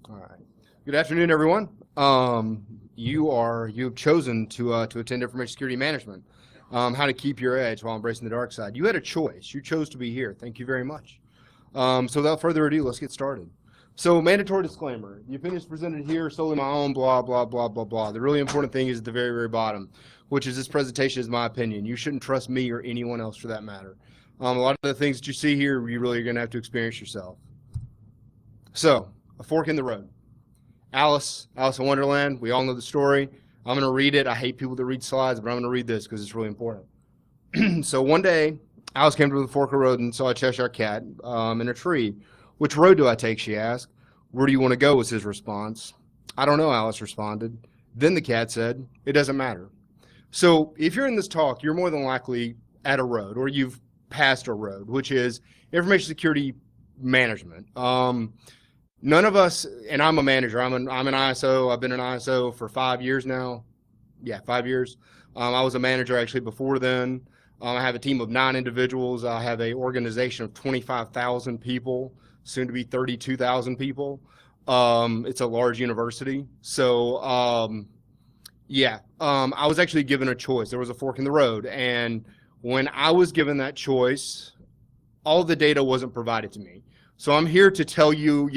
All right. Good afternoon, everyone. You've chosen to attend information security management. How to keep your edge while embracing the dark side. You had a choice. You chose to be here. Thank you very much. So without further ado, let's get started. So mandatory disclaimer: the opinions presented here are solely my own. Blah blah blah blah blah. The really important thing is at the very very bottom, which is this presentation is my opinion. You shouldn't trust me or anyone else for that matter. A lot of the things that you see here, you really are going to have to experience yourself. So, a fork in the road. Alice in Wonderland, we all know the story. I'm going to read it. I hate people that read slides, but I'm going to read this because it's really important. So one day, Alice came to the fork of the road and saw a Cheshire cat in a tree. Which road do I take, she asked. Where do you want to go, was his response. I don't know, Alice responded. Then the cat said, it doesn't matter. So if you're in this talk, you're more than likely at a road, or you've passed a road, which is information security management. None of us, and I'm a manager, I'm an ISO, I've been an ISO for 5 years now. Yeah, 5 years. I was a manager actually before then. I have a team of 9 individuals. I have an organization of 25,000 people, soon to be 32,000 people. It's a large university. So, I was actually given a choice. There was a fork in the road. And when I was given that choice, all the data wasn't provided to me. So I'm here to tell you,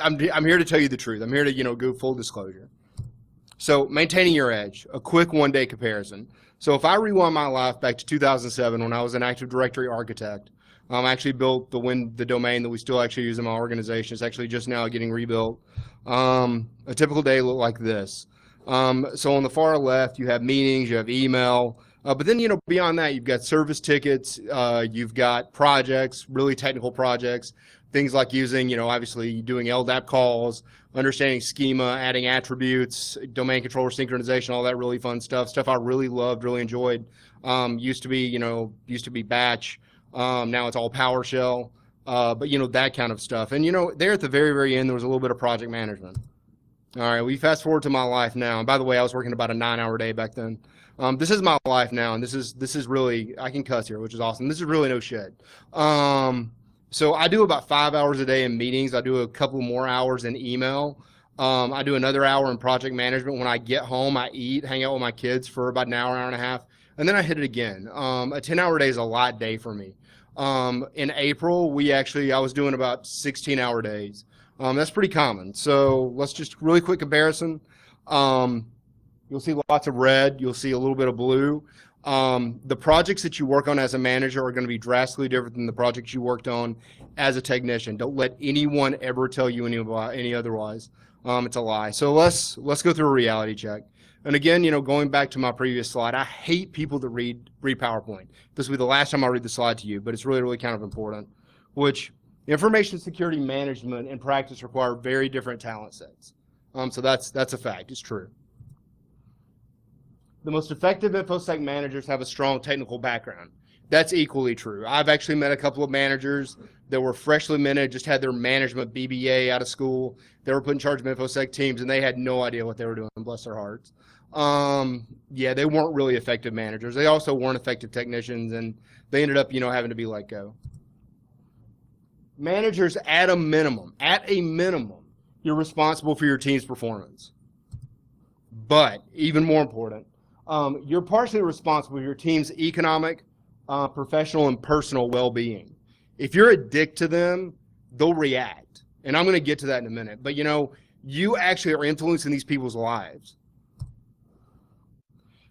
I'm here to tell you the truth. I'm here to, go full disclosure. So maintaining your edge, a quick one-day comparison. So if I rewind my life back to 2007 when I was an Active Directory architect, I actually built the domain that we still actually use in my organization. It's actually just now getting rebuilt. A typical day looked like this. So on the far left, you have meetings, you have email. But then, beyond that, you've got service tickets, you've got projects, really technical projects, things like using, obviously doing LDAP calls, understanding schema, adding attributes, domain controller synchronization, all that really fun stuff I really loved, really enjoyed. Used to be batch. Now it's all PowerShell, but, that kind of stuff. And, there at the very, very end, there was a little bit of project management. All right, we fast forward to my life now. And by the way, I was working about a 9-hour day back then. This is my life now, and this is really, I can cuss here, which is awesome. This is really no shit. So I do about 5 hours a day in meetings. I do a couple more hours in email. I do another hour in project management. When I get home, I eat, hang out with my kids for about an hour and a half, and then I hit it again. A 10-hour day is a lot day for me. In April, I was doing about 16-hour days. That's pretty common. So let's just really quick comparison. You'll see lots of red. You'll see a little bit of blue. The projects that you work on as a manager are going to be drastically different than the projects you worked on as a technician. Don't let anyone ever tell you any otherwise. It's a lie. So let's go through a reality check. And again, going back to my previous slide, I hate people that read PowerPoint. This will be the last time I read the slide to you, but it's really, really kind of important, which information security management and practice require very different talent sets. So that's a fact. It's true. The most effective InfoSec managers have a strong technical background. That's equally true. I've actually met a couple of managers that were freshly minted, just had their management BBA out of school. They were put in charge of InfoSec teams, and they had no idea what they were doing, bless their hearts. They weren't really effective managers. They also weren't effective technicians, and they ended up, having to be let go. Managers, at a minimum, you're responsible for your team's performance. But even more important, you're partially responsible for your team's economic, professional, and personal well-being. If you're a dick to them, they'll react. And I'm going to get to that in a minute. But, you actually are influencing these people's lives.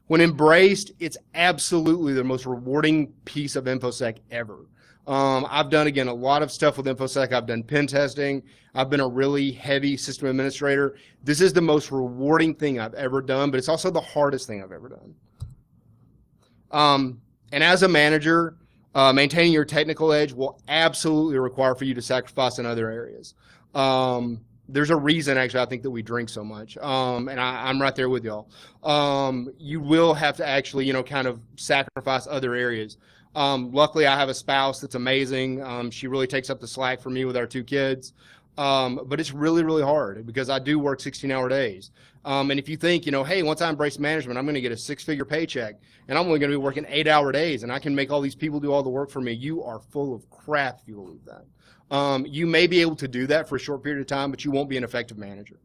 When embraced, it's absolutely the most rewarding piece of InfoSec ever. I've done, again, a lot of stuff with InfoSec. I've done pen testing. I've been a really heavy system administrator. This is the most rewarding thing I've ever done, but it's also the hardest thing I've ever done. And as a manager, maintaining your technical edge will absolutely require for you to sacrifice in other areas. There's a reason, actually, I think that we drink so much, and I'm right there with y'all. You will have to actually, kind of sacrifice other areas. Luckily, I have a spouse that's amazing. She really takes up the slack for me with our 2 kids. But it's really, really hard because I do work 16-hour days. And if you think, hey, once I embrace management, I'm going to get a 6-figure paycheck and I'm only going to be working 8-hour days and I can make all these people do all the work for me, you are full of crap if you believe that. You may be able to do that for a short period of time, but you won't be an effective manager.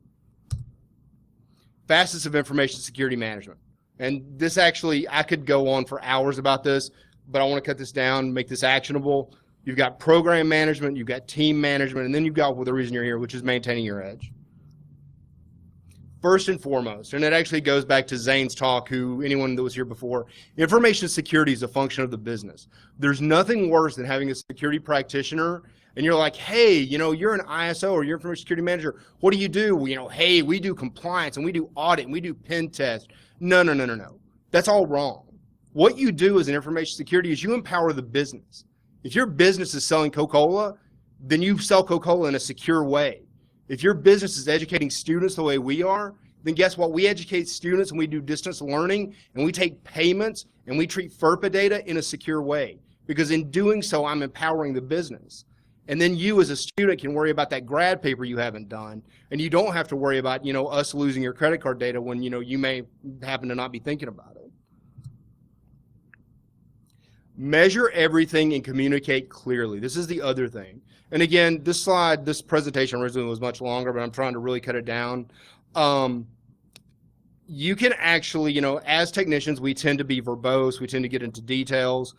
Facets of information security management. And this actually, I could go on for hours about this, but I want to cut this down, make this actionable. You've got program management, you've got team management, and then you've got the reason you're here, which is maintaining your edge. First and foremost, and it actually goes back to Zane's talk, anyone that was here before, information security is a function of the business. There's nothing worse than having a security practitioner and you're like, hey, you're an ISO or you're information security manager. What do you do? Hey, we do compliance and we do audit and we do pen test. No. That's all wrong. What you do as an information security is you empower the business. If your business is selling Coca-Cola, then you sell Coca-Cola in a secure way. If your business is educating students the way we are, then guess what? We educate students and we do distance learning and we take payments and we treat FERPA data in a secure way. Because in doing so, I'm empowering the business. And then you as a student can worry about that grad paper you haven't done. And you don't have to worry about, us losing your credit card data when, you may happen to not be thinking about it. Measure everything and communicate clearly. This is the other thing. And again, this presentation originally was much longer, but I'm trying to really cut it down. You can actually, as technicians, we tend to be verbose. We tend to get into details.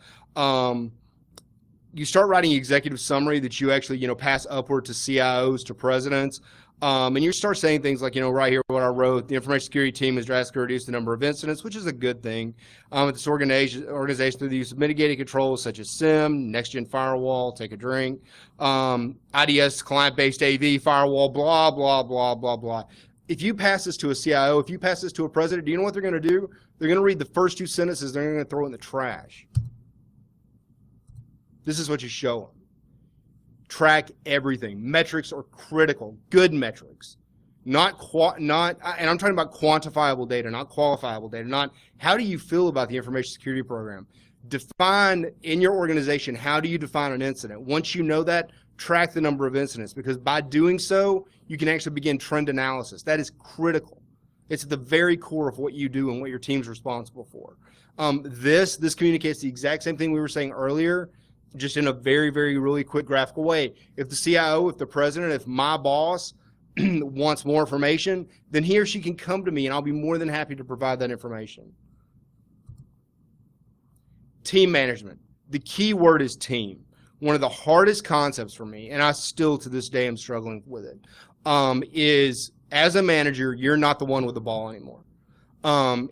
You start writing executive summary that you actually, pass upward to CIOs, to presidents. And you start saying things like, right here, what I wrote, the information security team has drastically reduced the number of incidents, which is a good thing. At this organization through the use of mitigating controls such as SIM, next-gen firewall, take a drink, IDS, client-based AV, firewall, blah, blah, blah, blah, blah. If you pass this to a CIO, if you pass this to a president, do you know what they're going to do? They're going to read the first 2 sentences, they're going to throw it in the trash. This is what you show them. Track everything. Metrics are critical. Good metrics. And I'm talking about quantifiable data, not qualifiable data. Not how do you feel about the information security program. Define in your organization, how do you define an incident? Once you know that, track the number of incidents, because by doing so, you can actually begin trend analysis. That is critical. It's at the very core of what you do and what your team's responsible for. This communicates the exact same thing we were saying earlier, just in a very, very, really quick graphical way. If the CIO, if the president, if my boss wants more information, then he or she can come to me and I'll be more than happy to provide that information. Team management. The key word is team. One of the hardest concepts for me, and I still to this day am struggling with it, is as a manager, you're not the one with the ball anymore.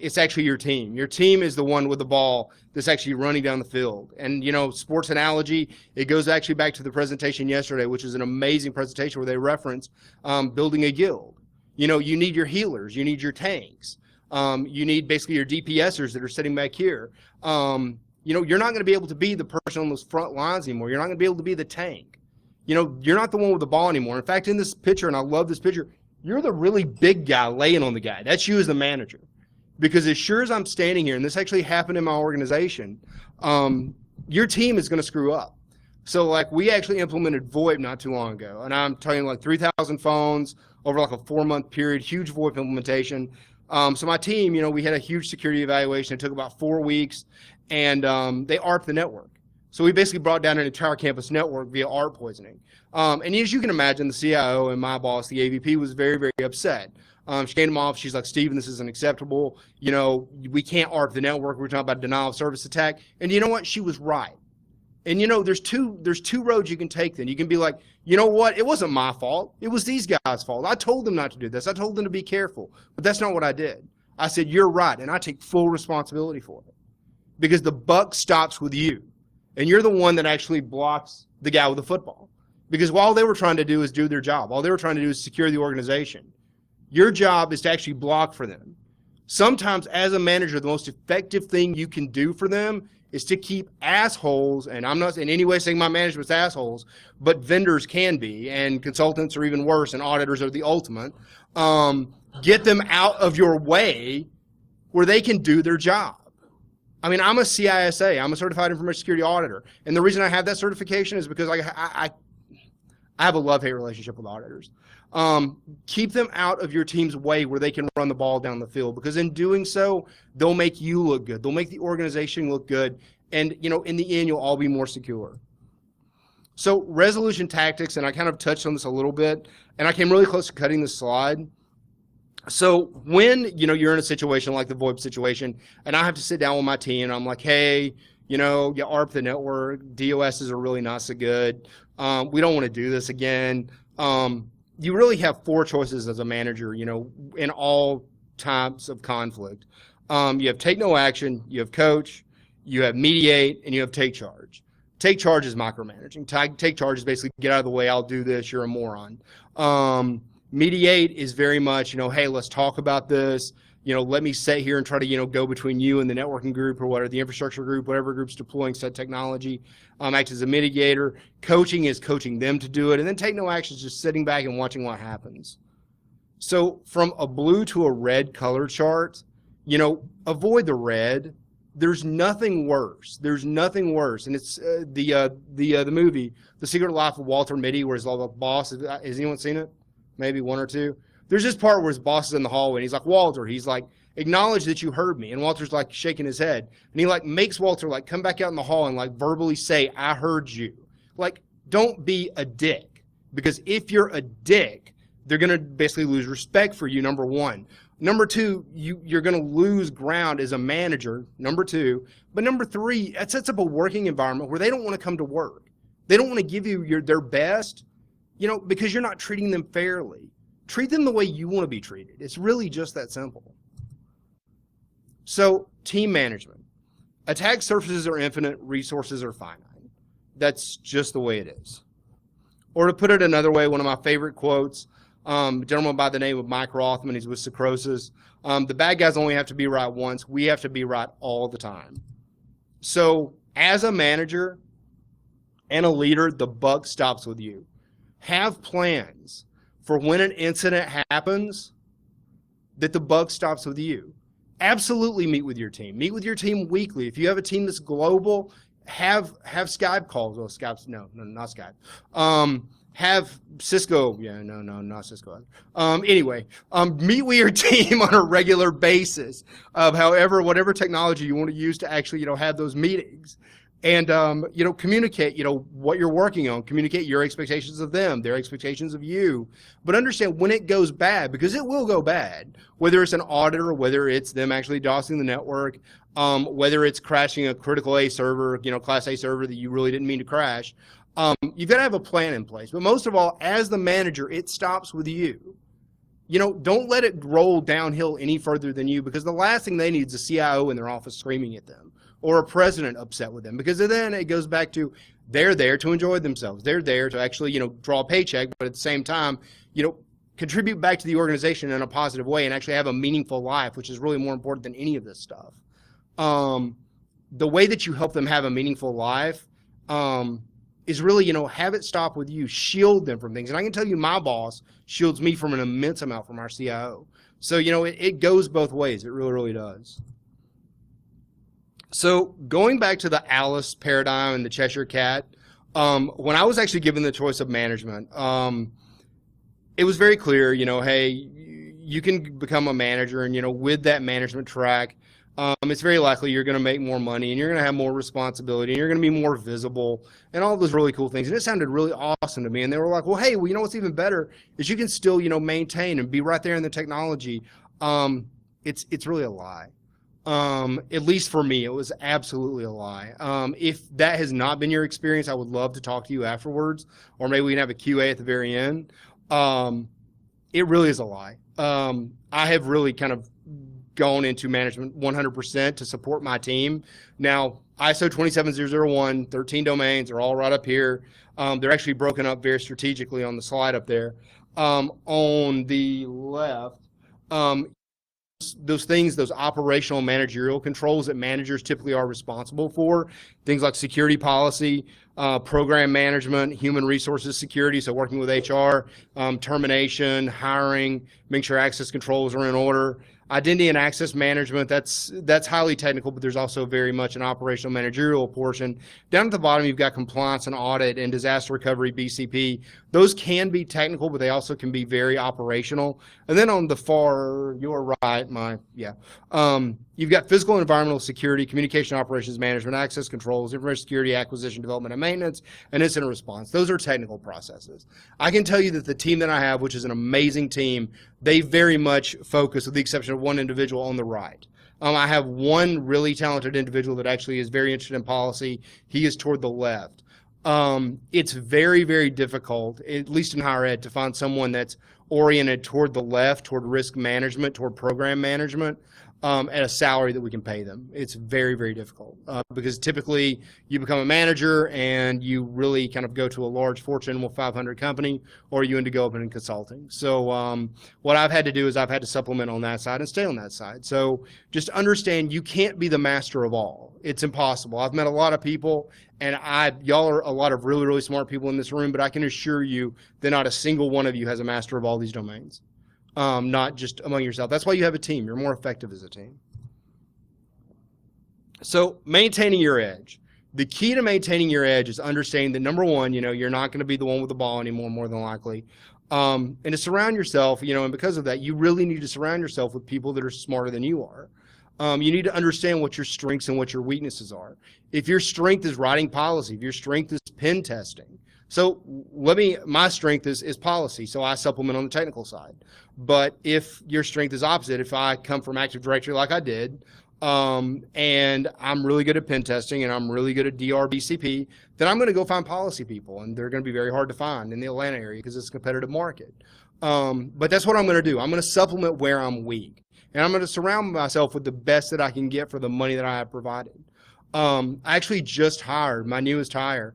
It's actually your team. Your team is the one with the ball that's actually running down the field. And, sports analogy, it goes actually back to the presentation yesterday, which is an amazing presentation where they reference building a guild. You need your healers. You need your tanks. You need basically your DPSers that are sitting back here. You're not going to be able to be the person on those front lines anymore. You're not going to be able to be the tank. You're not the one with the ball anymore. In fact, in this picture, and I love this picture, you're the really big guy laying on the guy. That's you as the manager. Because as sure as I'm standing here, and this actually happened in my organization, your team is going to screw up. So we actually implemented VoIP not too long ago. And I'm telling you 3,000 phones over a 4-month period, huge VoIP implementation. So my team, we had a huge security evaluation. It took about 4 weeks and they ARPed the network. So we basically brought down an entire campus network via ARP poisoning. And as you can imagine, the CIO and my boss, the AVP, was very, very upset. She came to my office. She's like, Stephen, this isn't acceptable. We can't ARP the network. We're talking about denial of service attack. And you know what? She was right. And there's two roads you can take then. You can be like, you know what? It wasn't my fault. It was these guys' fault. I told them not to do this. I told them to be careful. But that's not what I did. I said, you're right. And I take full responsibility for it. Because the buck stops with you. And you're the one that actually blocks the guy with the football. Because all they were trying to do is do their job. All they were trying to do is secure the organization. Your job is to actually block for them. Sometimes as a manager, the most effective thing you can do for them is to keep assholes, and I'm not in any way saying my management's assholes, but vendors can be, and consultants are even worse, and auditors are the ultimate. Get them out of your way where they can do their job. I mean, I'm a CISA. I'm a Certified Information Security Auditor. And the reason I have that certification is because I have a love-hate relationship with auditors. Keep them out of your team's way where they can run the ball down the field, because in doing so, they'll make you look good. They'll make the organization look good. And, in the end, you'll all be more secure. So resolution tactics, and I kind of touched on this a little bit, and I came really close to cutting this slide. So when, you're in a situation like the VoIP situation, and I have to sit down with my team, and I'm like, hey, you ARP the network, DOSs are really not so good. We don't want to do this again. You really have 4 choices as a manager, in all types of conflict. You have take no action, you have coach, you have mediate, and you have take charge. Take charge is micromanaging. Take charge is basically get out of the way, I'll do this, you're a moron. Mediate is very much, hey, let's talk about this. Let me sit here and try to, go between you and the networking group or whatever, the infrastructure group, whatever group's deploying said technology, act as a mitigator. Coaching is coaching them to do it. And then take no action is just sitting back and watching what happens. So from a blue to a red color chart, avoid the red. There's nothing worse. There's nothing worse. And it's the movie, The Secret Life of Walter Mitty, where his boss, has anyone seen it? Maybe 1 or 2. There's this part where his boss is in the hallway, and he's like, Walter, he's like, acknowledge that you heard me. And Walter's like shaking his head. And he makes Walter come back out in the hall and verbally say, I heard you. Don't be a dick. Because if you're a dick, they're going to basically lose respect for you, number 1. Number 2, you're going to lose ground as a manager, number 2. But number 3, it sets up a working environment where they don't want to come to work. They don't want to give you their best, because you're not treating them fairly. Treat them the way you want to be treated. It's really just that simple. So, team management. Attack surfaces are infinite, resources are finite. That's just the way it is. Or to put it another way, one of my favorite quotes, a gentleman by the name of Mike Rothman, he's with Secrosis. The bad guys only have to be right once. We have to be right all the time. So, as a manager and a leader, the buck stops with you. Have plans for when an incident happens that the buck stops with you. Absolutely meet with your team. Meet with your team weekly. If you have a team that's global, have Skype calls. Well, Skype's no, not Skype. Have Cisco. Yeah, no, not Cisco. Anyway, meet with your team on a regular basis of whatever technology you want to use to actually, have those meetings. And, communicate, what you're working on. Communicate your expectations of them, their expectations of you. But understand when it goes bad, because it will go bad, whether it's an audit or whether it's them actually DOSing the network, whether it's crashing a critical A server, class A server that you really didn't mean to crash. You've got to have a plan in place. But most of all, as the manager, it stops with you. Don't let it roll downhill any further than you, because the last thing they need is a CIO in their office screaming at them, or a president upset with them, because then it goes back to they're there to enjoy themselves. They're there to actually, draw a paycheck, but at the same time, contribute back to the organization in a positive way and actually have a meaningful life, which is really more important than any of this stuff. The way that you help them have a meaningful life is really, have it stop with you, shield them from things. And I can tell you my boss shields me from an immense amount from our CIO. So, it goes both ways. It really, really does. So going back to the Alice paradigm and the Cheshire Cat, when I was actually given the choice of management, it was very clear, hey, you can become a manager, and, with that management track, it's very likely you're going to make more money, and you're going to have more responsibility, and you're going to be more visible, and all those really cool things. And it sounded really awesome to me. And they were like, well, hey, what's even better is you can still, maintain and be right there in the technology. It's really a lie. At least for me, it was absolutely a lie. If that has not been your experience, I would love to talk to you afterwards, or maybe we can have a QA at the very end. It really is a lie. I have really kind of gone into management 100% to support my team. Now, ISO 27001, 13 domains are all right up here. They're actually broken up very strategically on the slide up there. On the left, those things, those operational managerial controls that managers typically are responsible for, things like security policy, program management, human resources security, so working with HR, termination, hiring, making sure access controls are in order, Identity and access management, that's highly technical, but there's also very much an operational managerial portion. Down at the bottom, you've got compliance and audit and disaster recovery, BCP. Those can be technical, but they also can be very operational. And then on the far, your right, you've got physical and environmental security, communication operations management, access controls, information security, acquisition, development, and maintenance, and incident response. Those are technical processes. I can tell you that the team that I have, which is an amazing team, they very much focus, with the exception of one individual on the right. I have one really talented individual that actually is very interested in policy. He is toward the left. It's very, very difficult, at least in higher ed, to find someone that's oriented toward the left, toward risk management, toward program management, at a salary that we can pay them. It's very, very difficult because typically you become a manager and you really kind of go to a large Fortune 500 company, or you end to go up in consulting. So what I've had to do is I've had to supplement on that side and stay on that side. So just understand you can't be the master of all. It's impossible. I've met a lot of people, and y'all are a lot of really, really smart people in this room, but I can assure you that not a single one of you has a master of all these domains. Not just among yourself. That's why you have a team. You're more effective as a team. So maintaining your edge. The key to maintaining your edge is understanding that, number one, you're not going to be the one with the ball anymore, more than likely. And to surround yourself, and because of that, you really need to surround yourself with people that are smarter than you are. You need to understand what your strengths and what your weaknesses are. If your strength is writing policy, if your strength is pen testing, so my strength is policy, so I supplement on the technical side. But if your strength is opposite, if I come from Active Directory like I did, and I'm really good at pen testing and I'm really good at DRBCP, then I'm going to go find policy people, and they're going to be very hard to find in the Atlanta area because it's a competitive market. But that's what I'm going to do. I'm going to supplement where I'm weak, and I'm going to surround myself with the best that I can get for the money that I have provided. I actually just hired my newest hire.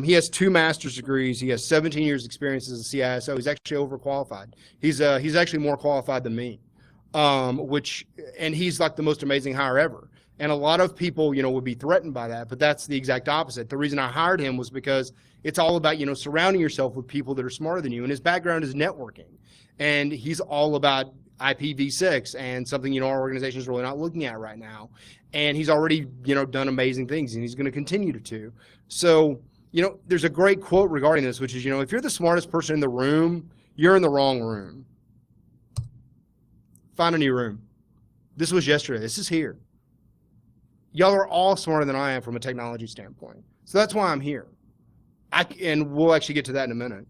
He has 2 master's degrees. He has 17 years experience as a CISO. He's actually overqualified. He's actually more qualified than me, and he's like the most amazing hire ever. And a lot of people, would be threatened by that, but that's the exact opposite. The reason I hired him was because it's all about, surrounding yourself with people that are smarter than you. And his background is networking, and he's all about IPv6 and something, our organization is really not looking at right now. And he's already, done amazing things, and he's going to continue to. So, there's a great quote regarding this, which is, if you're the smartest person in the room, you're in the wrong room. Find a new room. This was yesterday. This is here. Y'all are all smarter than I am from a technology standpoint. So that's why I'm here. And we'll actually get to that in a minute.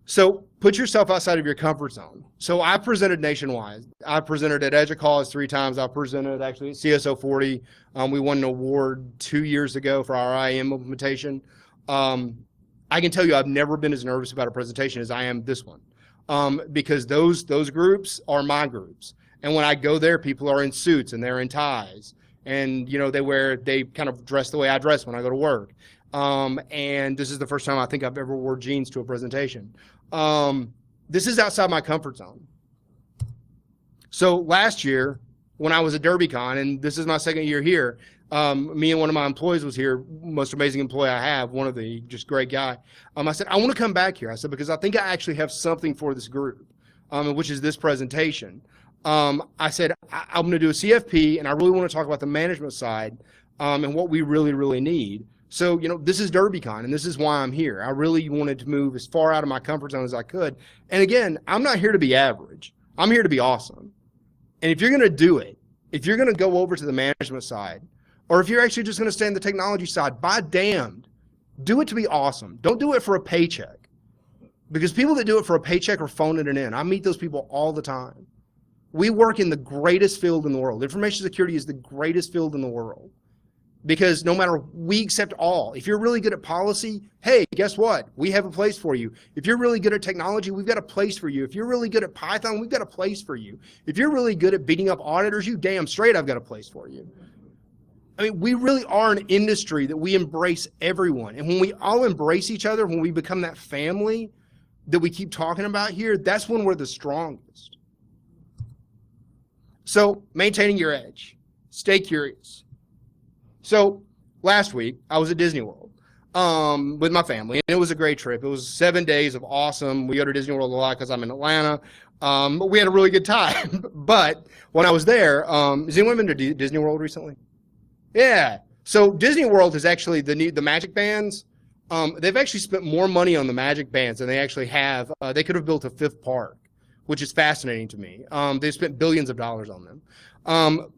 So put yourself outside of your comfort zone. So I presented nationwide. I presented at EDUCAUSE 3 times. I presented actually at CSO 40. We won an award 2 years ago for our IAM implementation. I can tell you I've never been as nervous about a presentation as I am this one, because those groups are my groups. And when I go there, people are in suits and they're in ties. And, they kind of dress the way I dress when I go to work. And this is the first time I think I've ever wore jeans to a presentation. This is outside my comfort zone. So last year, when I was at DerbyCon, and this is my second year here, me and one of my employees was here, most amazing employee I have, one of the just great guy. I said, I want to come back here. I said, because I think I actually have something for this group, which is this presentation. I said, I'm going to do a CFP, and I really want to talk about the management side and what we really, really need. So, this is DerbyCon, and this is why I'm here. I really wanted to move as far out of my comfort zone as I could. And again, I'm not here to be average. I'm here to be awesome. And if you're going to do it, if you're going to go over to the management side, or if you're actually just going to stay on the technology side, by damned, do it to be awesome. Don't do it for a paycheck. Because people that do it for a paycheck are phoning it in. I meet those people all the time. We work in the greatest field in the world. Information security is the greatest field in the world. Because no matter, we accept all. If you're really good at policy, hey, guess what? We have a place for you. If you're really good at technology, we've got a place for you. If you're really good at Python, we've got a place for you. If you're really good at beating up auditors, you damn straight I've got a place for you. I mean, we really are an industry that we embrace everyone. And when we all embrace each other, when we become that family that we keep talking about here, that's when we're the strongest. So maintaining your edge. Stay curious. So last week, I was at Disney World. with my family, and it was a great trip. It was 7 days of awesome. We go to Disney World a lot because I'm in Atlanta. But we had a really good time. But when I was there, has anyone been to Disney World recently? Yeah. So Disney World is actually the Magic Bands. They've actually spent more money on the Magic Bands than they actually have. They could have built a fifth park, which is fascinating to me. They've spent billions of dollars on them.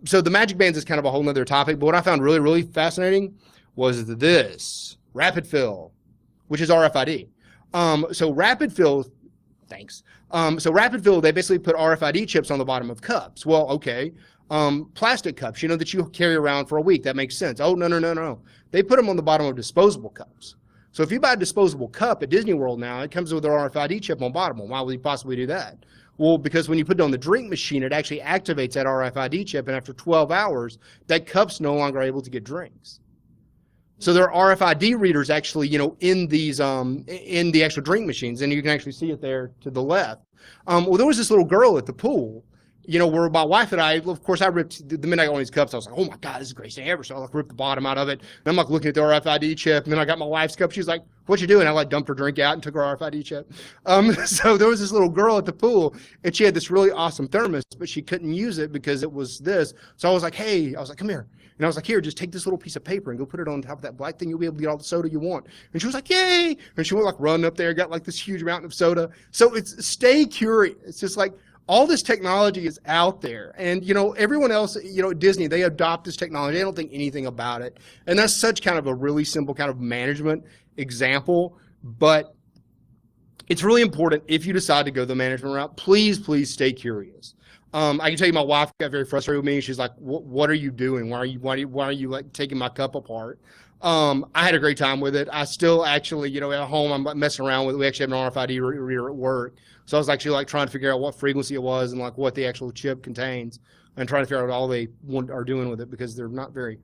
So the Magic Bands is kind of a whole nother topic. But what I found really, really fascinating was this rapid fill, which is RFID. So rapid fill, thanks. So rapid fill, they basically put RFID chips on the bottom of cups. Well, okay. Plastic cups, that you carry around for a week. That makes sense. Oh, no. They put them on the bottom of disposable cups. So if you buy a disposable cup at Disney World now, it comes with an RFID chip on the bottom. Well, why would you possibly do that? Well, because when you put it on the drink machine, it actually activates that RFID chip, and after 12 hours, that cup's no longer able to get drinks. So there are RFID readers actually, in these, in the actual drink machines, and you can actually see it there to the left. Well, there was this little girl at the pool, where my wife and I, of course, I ripped, the minute I got one of these cups, I was like, oh my God, this is the greatest thing ever. So I ripped the bottom out of it. And I'm looking at the RFID chip. And then I got my wife's cup. She's like, what you doing? I dumped her drink out and took her RFID chip. So there was this little girl at the pool, and she had this really awesome thermos, but she couldn't use it because it was this. So I was like, come here. And I was like, here, just take this little piece of paper and go put it on top of that black thing. You'll be able to get all the soda you want. And she was like, yay. And she went running up there, got this huge mountain of soda. So it's stay curious. It's just all this technology is out there, and everyone else, at Disney, they adopt this technology. They don't think anything about it, and that's such kind of a really simple kind of management example. But it's really important if you decide to go the management route. Please stay curious. I can tell you, my wife got very frustrated with me. She's like, "What are you doing? Why are you taking my cup apart?" I had a great time with it. I still actually, at home, I'm messing around with it. We actually have an RFID reader at work. So I was actually trying to figure out what frequency it was and what the actual chip contains, and trying to figure out what all they are doing with it, because they're not very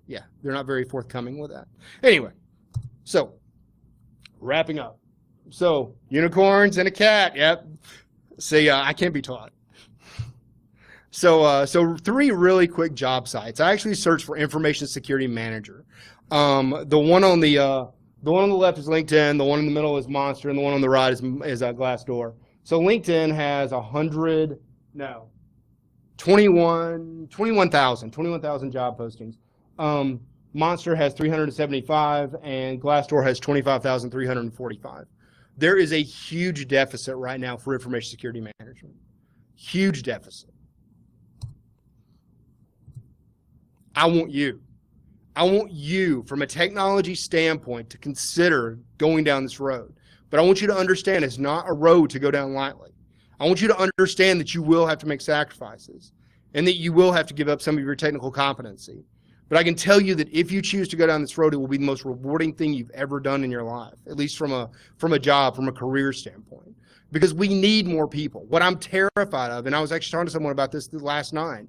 forthcoming with that. Anyway, so wrapping up. So unicorns and a cat. Yep. See, I can't be taught. So 3 really quick job sites. I actually searched for information security manager. The one on the left is LinkedIn. The one in the middle is Monster, and the one on the right is Glassdoor. So LinkedIn has 21,000 job postings. Monster has 375, and Glassdoor has 25,345. There is a huge deficit right now for information security management. Huge deficit. I want you from a technology standpoint to consider going down this road. But I want you to understand it's not a road to go down lightly. I want you to understand that you will have to make sacrifices and that you will have to give up some of your technical competency. But I can tell you that if you choose to go down this road, it will be the most rewarding thing you've ever done in your life, at least from a job, from a career standpoint, because we need more people. What I'm terrified of, and I was actually talking to someone about this last night,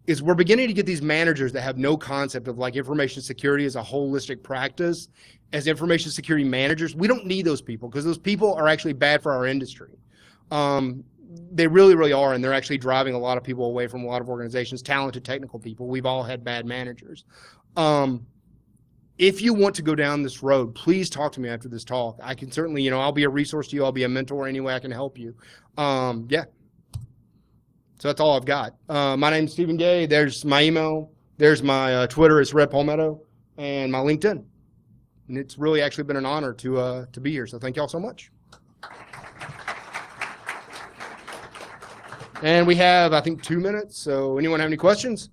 is we're beginning to get these managers that have no concept of information security as a holistic practice as information security managers. We don't need those people, because those people are actually bad for our industry. They really, really are, and they're actually driving a lot of people away from a lot of organizations, talented technical people. We've all had bad managers. If you want to go down this road, please talk to me after this talk. I can certainly, I'll be a resource to you. I'll be a mentor any way I can help you. Yeah. So that's all I've got. My name's Stephen Gay. There's my email. There's my Twitter. It's Red Palmetto, and my LinkedIn. And it's really actually been an honor to be here. So thank y'all so much. And we have, I think, 2 minutes. So anyone have any questions?